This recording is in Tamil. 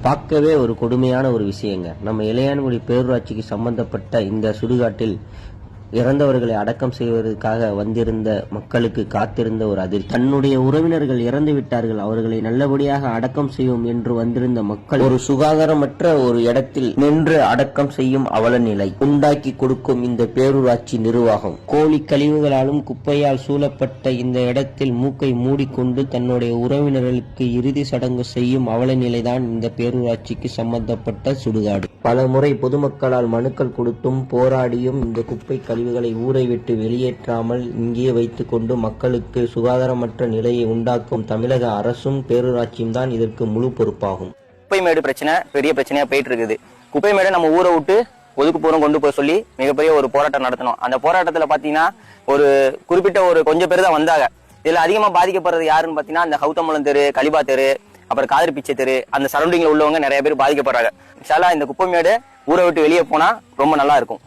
பார்க்கவே ஒரு கொடுமையான ஒரு விஷயங்க. நம்ம இளையான்குடி பேரூராட்சிக்கு சம்பந்தப்பட்ட இந்த சுடுகாட்டில் இறந்தவர்களை அடக்கம் செய்வதற்காக வந்திருந்த மக்களுக்கு காத்திருந்த ஒரு அதிர்ச்சி. தன்னுடைய உறவினர்கள் இறந்து விட்டார்கள், அவர்களை நல்லபடியாக அடக்கம் செய்யும் என்று வந்திருந்த மக்கள் ஒரு சுகாதாரமற்ற ஒரு இடத்தில் நின்று அடக்கம் செய்யும் அவல நிலை உண்டாக்கி கொடுக்கும் இந்த பேரூராட்சி நிர்வாகம். கோழி கழிவுகளாலும் குப்பையால் சூழப்பட்ட இந்த இடத்தில் மூக்கை மூடிக்கொண்டு தன்னுடைய உறவினர்களுக்கு இறுதி சடங்கு செய்யும் அவல நிலைதான் இந்த பேரூராட்சிக்கு சம்பந்தப்பட்ட சுடுகாடு. பல முறை பொதுமக்களால் மனுக்கள் கொடுத்தும் போராடியும் இந்த குப்பை கழிவுகளை ஊரை விட்டு வெளியேற்றாமல் இங்கே வைத்துக் கொண்டு மக்களுக்கு சுகாதாரமற்ற நிலையை உண்டாக்கும் தமிழக அரசும் பேரூராட்சியும் தான் இதற்கு முழு பொறுப்பாகும். குப்பைமேடு பிரச்சனை பெரிய பிரச்சனையா போயிட்டு இருக்குது. குப்பைமேடு நம்ம ஊரை விட்டு ஒதுக்குப்புறம் கொண்டு போய் சொல்லி மிகப்பெரிய ஒரு போராட்டம் நடத்தணும். அந்த போராட்டத்துல பாத்தீங்கன்னா ஒரு குறிப்பிட்ட ஒரு கொஞ்சம் பேர் தான் வந்தாங்க. இதுல அதிகமா பாதிக்கப்படுறது யாருன்னு பாத்தீங்கன்னா அந்த கௌதமலம் தெரு, கலிபா தெரு, அப்புறம் காதர் பிச்சை தெரு, அந்த சரௌண்டிங்ல உள்ளவங்க நிறைய பேர் பாதிக்கப்படுறாங்க. இந்த குப்பைமேடு ஊரை விட்டு வெளியே போனா ரொம்ப நல்லா இருக்கும்.